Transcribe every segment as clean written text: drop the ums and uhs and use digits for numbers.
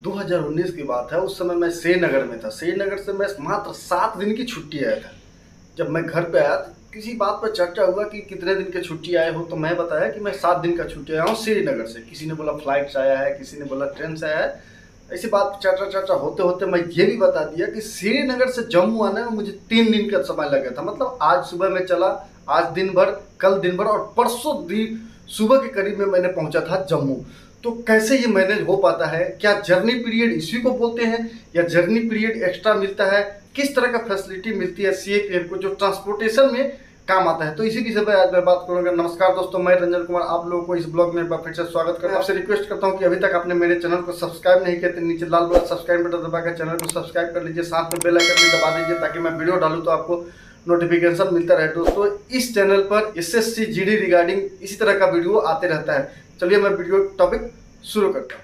2019 की बात है। उस समय मैं श्रीनगर में था। श्रीनगर से मैं मात्र 7 दिन की छुट्टी आया था। जब मैं घर पे आया तो किसी बात पर चर्चा हुआ कि कितने दिन की छुट्टी आए हो, तो मैं बताया कि मैं 7 दिन का छुट्टी आया हूँ श्रीनगर से। किसी ने बोला फ्लाइट से आया है, किसी ने बोला ट्रेन से आया है। ऐसी बात चर्चा होते होते मैं ये भी बता दिया कि श्रीनगर से जम्मू आने में मुझे 3 दिन का समय लगा था। मतलब आज सुबह में चला, आज दिन भर, कल दिन भर और परसों दिन सुबह के करीब में मैंने पहुंचा था जम्मू। तो कैसे ये मैनेज हो पाता है? क्या जर्नी पीरियड इसी को बोलते हैं या जर्नी पीरियड एक्स्ट्रा मिलता है? किस तरह का फैसिलिटी मिलती है सीएपीएफ को जो ट्रांसपोर्टेशन में काम आता है? तो इसी विषय पर आज मैं बात करूंगा। नमस्कार दोस्तों, मैं रंजन कुमार आप लोगों को इस ब्लॉग में एक बार फिर से स्वागत करता हूं। आपसे रिक्वेस्ट करता हूं कि अभी तक आपने मेरे चैनल को सब्सक्राइब नहीं किया तो नीचे लाल बटन सब्सक्राइब बटन दबाकर चैनल को सब्सक्राइब कर लीजिए, साथ में बेल आइकन भी दबा दीजिए ताकि मैं वीडियो डालूं तो आपको नोटिफिकेशन मिलता रहे। दोस्तों, इस चैनल पर एसएससी जीडी रिगार्डिंग इसी तरह का वीडियो आते रहता है। चलिए मैं वीडियो टॉपिक शुरू करता हूँ।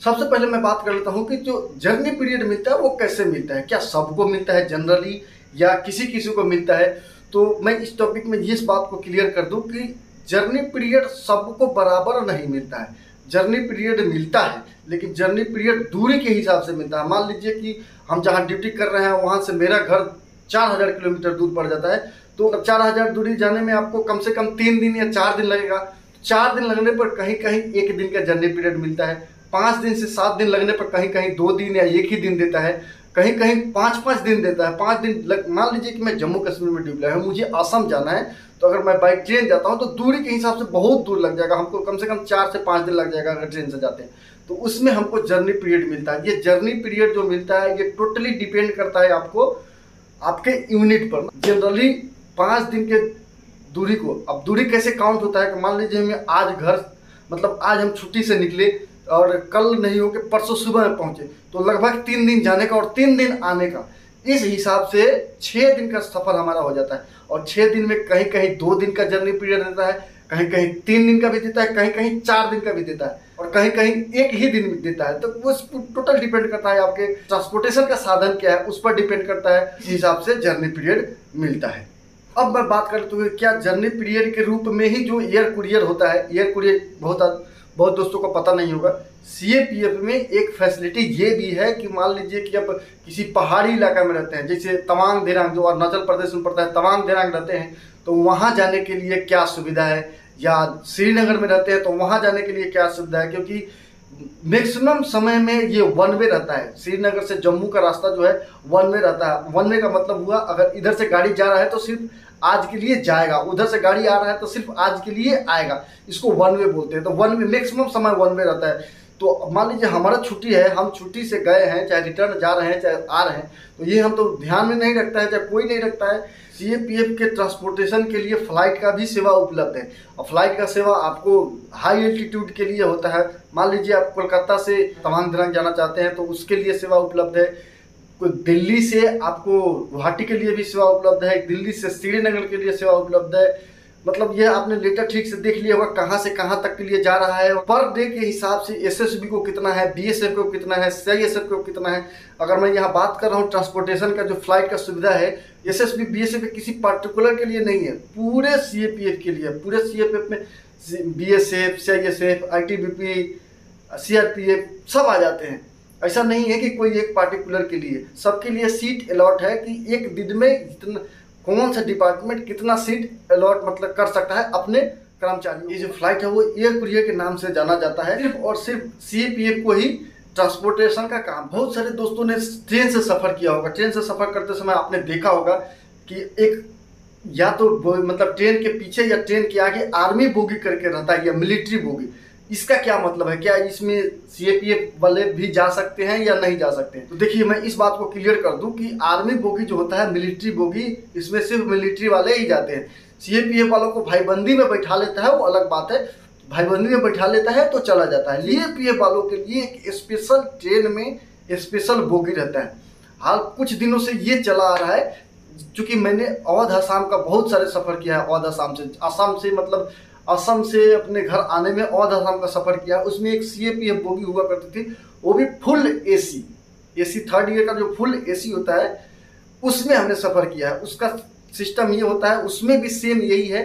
सबसे पहले मैं बात कर लेता हूँ कि जो जर्नी पीरियड मिलता है वो कैसे मिलता है। क्या सबको मिलता है जनरली या किसी किसी को मिलता है? तो मैं इस टॉपिक में इस बात को क्लियर कर दूं कि जर्नी पीरियड सबको बराबर नहीं मिलता है। जर्नी पीरियड मिलता है लेकिन जर्नी पीरियड दूरी के हिसाब से मिलता है। मान लीजिए कि हम जहाँ ड्यूटी कर रहे हैं वहाँ से मेरा घर 4000 किलोमीटर दूर पड़ जाता है, तो 4000 दूरी जाने में आपको कम से कम 3 दिन या 4 दिन लगेगा। 4 दिन लगने पर कहीं कहीं 1 दिन का जर्नी पीरियड मिलता है। 5 दिन से 7 दिन लगने पर कहीं कहीं 2 दिन या 1 ही दिन देता है, कहीं कहीं 5-5 दिन देता है। 5 दिन मान लीजिए कि मैं जम्मू कश्मीर में ड्यूटी है, मुझे असम जाना है, तो अगर मैं बाई ट्रेन जाता हूँ तो दूरी के हिसाब से बहुत दूर लग जाएगा, हमको कम से कम 4 से 5 दिन लग जाएगा अगर ट्रेन से जाते हैं। तो उसमें हमको जर्नी पीरियड मिलता है। ये जर्नी पीरियड जो मिलता है ये टोटली डिपेंड करता है आपको आपके यूनिट पर। जनरली 5 दिन के दूरी को, अब दूरी कैसे काउंट होता है कि मान लीजिए हमें आज घर, मतलब आज हम छुट्टी से निकले और कल नहीं हो के परसों सुबह में पहुंचे, तो लगभग 3 दिन जाने का और 3 दिन आने का, इस हिसाब से 6 दिन का सफर हमारा हो जाता है। और 6 दिन में कहीं कहीं 2 दिन का जर्नी पीरियड देता है, कहीं कहीं 3 दिन का भी देता है, कहीं कहीं 4 दिन का भी देता है और कहीं कहीं 1 ही दिन देता है। तो वो टोटल डिपेंड करता है आपके ट्रांसपोर्टेशन का साधन क्या है, उस पर डिपेंड करता है। इस हिसाब से जर्नी पीरियड मिलता है। अब मैं बात करता हूँ क्या जर्नी पीरियड के रूप में ही जो एयर कुरियर होता है। एयर कुरियर बहुत दोस्तों को पता नहीं होगा। सीएपीएफ में एक फैसिलिटी ये भी है कि मान लीजिए कि अब किसी पहाड़ी इलाका में रहते हैं, जैसे तवांग दिरांग जो अरुणाचल प्रदेश में पड़ता है, तवांग दिरांग रहते हैं, तो वहाँ जाने के लिए क्या सुविधा है, या श्रीनगर में रहते हैं तो वहाँ जाने के लिए क्या सुविधा है। क्योंकि मैक्सिमम समय में ये वन वे रहता है। श्रीनगर से जम्मू का रास्ता जो है वन वे रहता है। वन वे का मतलब हुआ अगर इधर से गाड़ी जा रहा है तो सिर्फ आज के लिए जाएगा, उधर से गाड़ी आ रहा है तो सिर्फ आज के लिए आएगा, इसको वन वे बोलते हैं। तो वन वे मैक्सिमम समय वन वे रहता है। तो मान लीजिए हमारा छुट्टी है, हम छुट्टी से गए हैं, चाहे रिटर्न जा रहे हैं चाहे आ रहे हैं, तो ये हम तो ध्यान में नहीं रखता है, चाहे कोई नहीं रखता है। सीएपीएफ के ट्रांसपोर्टेशन के लिए फ्लाइट का भी सेवा उपलब्ध है। और फ्लाइट का सेवा आपको हाई एल्टीट्यूड के लिए होता है। मान लीजिए आप कोलकाता से तवांग दिरांग जाना चाहते हैं तो उसके लिए सेवा उपलब्ध है। कोई दिल्ली से आपको गुवाहाटी के लिए भी सेवा उपलब्ध है, दिल्ली से श्रीनगर के लिए सेवा उपलब्ध है। मतलब ये आपने लेटर ठीक से देख लिया होगा कहाँ से कहाँ तक के लिए जा रहा है। पर डे के हिसाब से एसएसबी को कितना है, बीएसएफ को कितना है, सीआईएसएफ को कितना है। अगर मैं यहाँ बात कर रहा हूँ ट्रांसपोर्टेशन का जो फ्लाइट का सुविधा है, एसएसबी बीएसएफ किसी पार्टिकुलर के लिए नहीं है, पूरे सीएपीएफ के लिए। पूरे सीएपीएफ में बीएसएफ, सीआईएसएफ, आईटीबीपी, सीआरपीएफ सब आ जाते हैं। ऐसा नहीं है कि कोई एक पार्टिकुलर के लिए, सबके लिए सीट अलॉट है कि एक दिन में जितना कौन सा डिपार्टमेंट कितना सीट अलॉट मतलब कर सकता है अपने कर्मचारियों। ये जो फ्लाइट है वो एयर कुरियर के नाम से जाना जाता है। सिर्फ और सिर्फ सीएपीएफ को ही ट्रांसपोर्टेशन का काम। बहुत सारे दोस्तों ने ट्रेन से सफ़र किया होगा। ट्रेन से सफ़र करते समय आपने देखा होगा कि एक या तो मतलब ट्रेन के पीछे या ट्रेन के आगे आर्मी बोगी करके रहता है या मिलिट्री बोगी। इसका क्या मतलब है? क्या इसमें सीएपीएफ वाले भी जा सकते हैं या नहीं जा सकते हैं? तो देखिए मैं इस बात को क्लियर कर दूं कि आर्मी बोगी जो होता है, मिलिट्री बोगी, इसमें सिर्फ मिलिट्री वाले ही जाते हैं। सीएपीएफ वालों को भाईबंदी में बैठा लेता है वो अलग बात है, भाईबंदी में बैठा लेता है तो चला जाता है। सीएपीएफ वालों के लिए एक स्पेशल ट्रेन में स्पेशल बोगी रहता है। हाल कुछ दिनों से ये चला आ रहा है, चूँकि मैंने अवध असम का बहुत सारे सफ़र किया है। अवध असम से, असम से मतलब असम से अपने घर आने में अवध असम का सफ़र किया। उसमें एक सीएपीएफ बोगी हुआ करती थी, वो भी फुल एसी 3rd ईयर का जो फुल एसी होता है उसमें हमने सफ़र किया है। उसका सिस्टम ये होता है, उसमें भी सेम यही है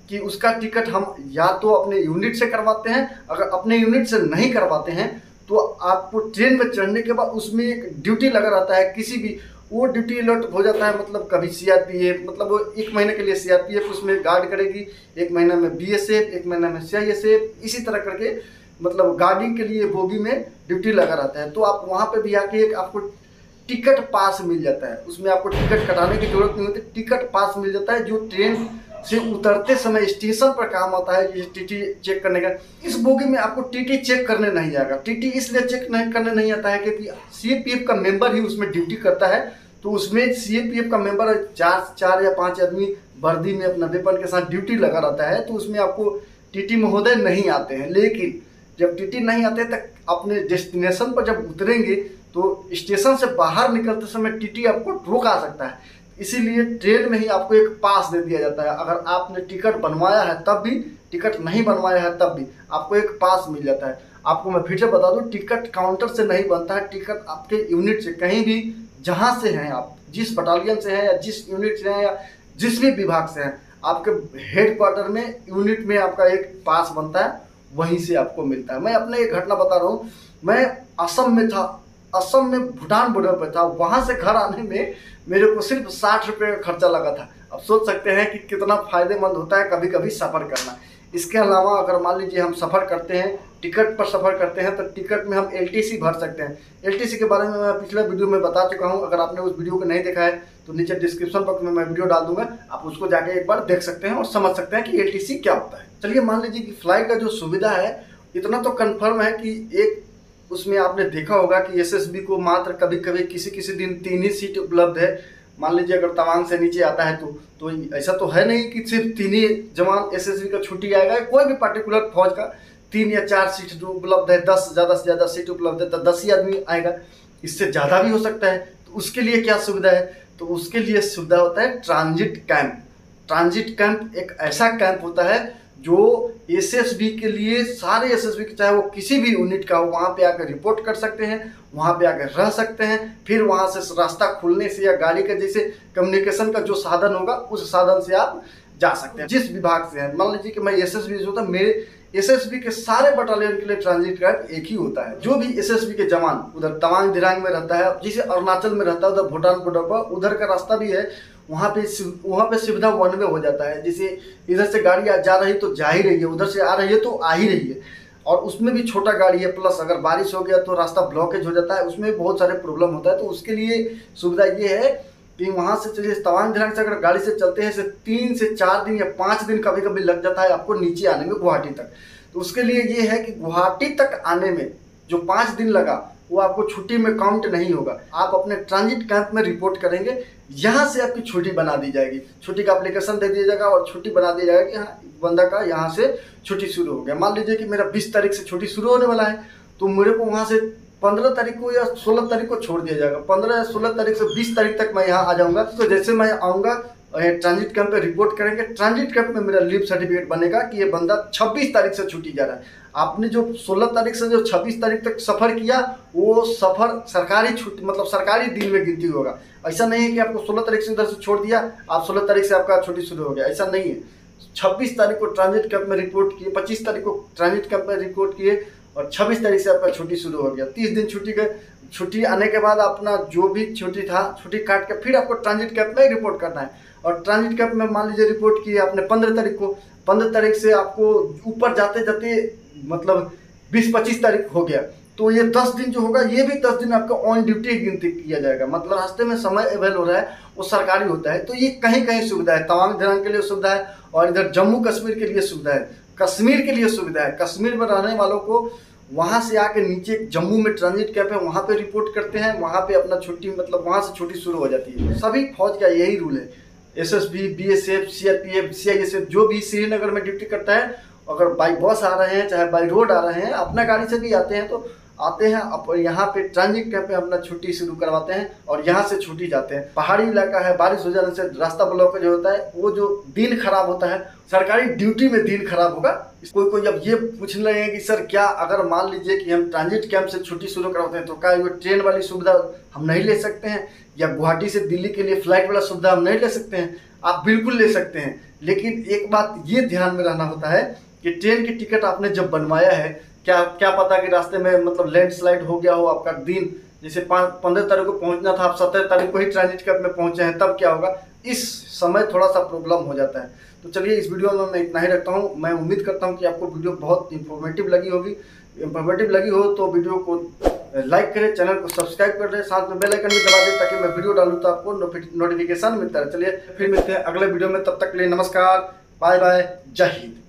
कि उसका टिकट हम या तो अपने यूनिट से करवाते हैं, अगर अपने यूनिट से नहीं करवाते हैं तो आपको ट्रेन में चढ़ने के बाद उसमें एक ड्यूटी लगा रहता है, किसी भी वो ड्यूटी अलर्ट हो जाता है, मतलब कभी सीआरपीएफ, मतलब वो 1 महीने के लिए सीआरपीएफ उसमें गार्ड करेगी, 1 महीना में बीएसएफ, 1 महीना में सीआईएसएफ, इसी तरह करके मतलब गार्डिंग के लिए बोगी में ड्यूटी लगा रहता है। तो आप वहाँ पे भी आके एक आपको टिकट पास मिल जाता है, उसमें आपको टिकट कटाने की जरूरत नहीं होती, टिकट पास मिल जाता है जो ट्रेन से उतरते समय स्टेशन पर काम आता है, ये टीटी चेक करने का। इस बोगी में आपको टीटी चेक करने नहीं आएगा। टीटी इसलिए चेक नहीं करने नहीं आता है क्योंकि सीएपीएफ का मेंबर ही उसमें ड्यूटी करता है। तो उसमें सीएपीएफ का मेंबर 4 या 5 आदमी वर्दी में अपना वेपन के साथ ड्यूटी लगा रहता है, तो उसमें आपको टीटी महोदय नहीं आते हैं। लेकिन जब टीटी नहीं आते तक अपने डेस्टिनेशन पर जब उतरेंगे तो स्टेशन से बाहर निकलते समय टीटी आपको रोका सकता है, इसीलिए ट्रेन में ही आपको एक पास दे दिया जाता है। अगर आपने टिकट बनवाया है तब भी, टिकट नहीं बनवाया है तब भी आपको एक पास मिल जाता है। आपको मैं फिर से बता दूं, टिकट काउंटर से नहीं बनता है, टिकट आपके यूनिट से, कहीं भी जहां से हैं आप, जिस बटालियन से हैं या जिस यूनिट से हैं या जिस भी विभाग से हैं, आपके हेड क्वार्टर में यूनिट में आपका एक पास बनता है, वहीं से आपको मिलता है। मैं अपने एक घटना बता रहा हूँ, मैं असम में था, असम में भूटान बॉर्डर पर था, वहाँ से घर आने में मेरे को सिर्फ 60 रुपये का खर्चा लगा था। अब सोच सकते हैं कि कितना फ़ायदेमंद होता है कभी कभी सफ़र करना। इसके अलावा अगर मान लीजिए हम सफ़र करते हैं, टिकट पर सफ़र करते हैं, तो टिकट में हम एलटीसी भर सकते हैं। एलटीसी के बारे में मैं पिछले वीडियो में बता चुका हूं, अगर आपने उस वीडियो को नहीं देखा है तो नीचे डिस्क्रिप्शन बॉक्स में मैं वीडियो डाल दूंगा, आप उसको जाके एक बार देख सकते हैं और समझ सकते हैं कि एलटीसी क्या होता है। चलिए मान लीजिए कि फ्लाइट का जो सुविधा है, इतना तो कन्फर्म है कि एक उसमें आपने देखा होगा कि एसएसबी को मात्र कभी कभी किसी दिन 3 ही सीट उपलब्ध है। मान लीजिए अगर तवांग से नीचे आता है तो ऐसा तो है नहीं कि सिर्फ 3 ही जवान एसएसबी का छुट्टी आएगा। कोई भी पर्टिकुलर फौज का 3 या 4 सीट उपलब्ध है, 10 ज़्यादा से ज़्यादा सीट उपलब्ध है, तो 10 ही आदमी आएगा, इससे ज़्यादा भी हो सकता है। तो उसके लिए क्या सुविधा है, तो उसके लिए सुविधा होता है ट्रांजिट कैंप। ट्रांजिट कैंप एक ऐसा कैंप होता है जो एसएसबी के लिए, सारे एसएसबी के चाहे वो किसी भी यूनिट का हो, वहाँ पे आकर रिपोर्ट कर सकते हैं, वहाँ पे आकर रह सकते हैं। फिर वहाँ से रास्ता खुलने से या गाड़ी का जैसे कम्युनिकेशन का जो साधन होगा उस साधन से आप जा सकते हैं जिस विभाग से है। मान लीजिए कि मैं एसएसबी जो था, मेरे एसएसबी के सारे बटालियन के लिए ट्रांजिट कैंप एक ही होता है। जो भी एसएसबी के जवान उधर तवांग दिरांग में रहता है, जैसे अरुणाचल में रहता है, उधर भूटान बॉर्डर पर उधर का रास्ता भी है, वहाँ पे सुविधा 1 वे हो जाता है। जैसे इधर से गाड़ी जा रही तो जा ही रही है, उधर से आ रही है तो आ ही रही है, और उसमें भी छोटा गाड़ी है। प्लस अगर बारिश हो गया तो रास्ता ब्लॉकेज हो जाता है, उसमें बहुत सारे प्रॉब्लम होता है। तो उसके लिए सुविधा ये है कि वहाँ से चलिए तवांग दिरांग से अगर गाड़ी से चलते हैं 3 से 4 दिन या 5 दिन कभी कभी लग जाता है आपको नीचे आने में गुवाहाटी तक। तो उसके लिए ये है कि गुवाहाटी तक आने में जो 5 दिन लगा वो आपको छुट्टी में काउंट नहीं होगा। आप अपने ट्रांजिट कैंप में रिपोर्ट करेंगे, यहाँ से आपकी छुट्टी बना दी जाएगी, छुट्टी का एप्लीकेशन दे दिया जाएगा और छुट्टी बना दी जाएगी कि हाँ बंदा का यहाँ से छुट्टी शुरू हो गया। मान लीजिए कि मेरा 20 तारीख से छुट्टी शुरू होने वाला है, तो मेरे को वहाँ से 15 तारीख को या 16 तारीख को छोड़ दिया जाएगा। 15 या 16 तारीख से 20 तारीख तक मैं यहाँ आ जाऊँगा। तो जैसे मैं आऊँगा ट्रांजिट कैंप पे रिपोर्ट करेंगे, ट्रांजिट कैंप में मेरा लीव सर्टिफिकेट बनेगा कि ये बंदा 26 तारीख से छुट्टी जा रहा है। आपने जो 16 तारीख से जो 26 तारीख तक सफ़र किया, वो सफ़र सरकारी छुट्टी मतलब सरकारी दिन में गिनती होगा। ऐसा नहीं है कि आपको 16 तारीख से उधर से छोड़ दिया, आप 16 तारीख से आपका छुट्टी शुरू हो गया, ऐसा नहीं है। 26 तारीख को ट्रांजिट कैंप में रिपोर्ट किए, 25 तारीख को ट्रांजिट कैंप में रिपोर्ट किए और 26 तारीख से आपका छुट्टी शुरू हो गया। 30 दिन छुट्टी आने के बाद अपना जो भी छुट्टी था, छुट्टी काट के फिर आपको ट्रांजिट कैंप में रिपोर्ट करना है। और ट्रांजिट कैंप में मान लीजिए रिपोर्ट किए आपने 15 तारीख को, 15 तारीख से आपको ऊपर जाते जाते मतलब 20-25 तारीख हो गया, तो ये 10 दिन जो होगा, ये भी 10 दिन आपका ऑन ड्यूटी गिनती किया जाएगा। मतलब रास्ते में समय अवेल हो रहा है वो सरकारी होता है। तो ये कहीं कहीं सुविधा है, तवांग दिरांग के लिए सुविधा है और इधर जम्मू कश्मीर के लिए सुविधा है, कश्मीर के लिए सुविधा है। कश्मीर में रहने वालों को वहाँ से आके नीचे जम्मू में ट्रांजिट कैंप है, वहाँ पे रिपोर्ट करते हैं, वहाँ पे अपना छुट्टी मतलब वहाँ से छुट्टी शुरू हो जाती है। सभी फौज का यही रूल है, एसएसबी, बीएसएफ, सीआरपीएफ, सीआईएसएफ जो भी श्रीनगर में ड्यूटी करता है, अगर बाई बस आ रहे हैं चाहे बाई रोड आ रहे हैं, अपना गाड़ी से भी आते हैं तो आते हैं यहाँ पे ट्रांजिट कैंप पे अपना छुट्टी शुरू करवाते हैं और यहाँ से छुट्टी जाते हैं। पहाड़ी इलाका है, बारिश हो जाने से रास्ता ब्लॉकेज होता है, वो जो दिन खराब होता है, सरकारी ड्यूटी में दिन खराब होगा। कोई अब ये पूछ रहे हैं कि सर क्या अगर मान लीजिए कि हम ट्रांजिट कैंप से छुट्टी शुरू करवाते हैं तो क्या वो ट्रेन वाली सुविधा हम नहीं ले सकते हैं, या गुवाहाटी से दिल्ली के लिए फ्लाइट वाला सुविधा हम नहीं ले सकते हैं? आप बिल्कुल ले सकते हैं, लेकिन एक बात ये ध्यान में रहना होता है कि ट्रेन की टिकट आपने जब बनवाया है क्या क्या पता कि रास्ते में मतलब लैंडस्लाइड हो गया हो, आपका दिन जैसे 15 तारीख को पहुंचना था, आप 17 तारीख को ही ट्रांजिट कैब में पहुंचे हैं, तब क्या होगा, इस समय थोड़ा सा प्रॉब्लम हो जाता है। तो चलिए इस वीडियो में मैं इतना ही रखता हूँ। मैं उम्मीद करता हूँ कि आपको वीडियो बहुत इंफॉर्मेटिव लगी होगी। इंफॉर्मेटिव लगी हो तो वीडियो को लाइक करें, चैनल को सब्सक्राइब कर दें, साथ में बेल आइकन भी दबा दें ताकि मैं वीडियो डालूँ तो आपको नोटिफिकेशन मिलता रहे। चलिए फिर मिलते हैं अगले वीडियो में, तब तक के लिए नमस्कार, बाय बाय, जय हिंद।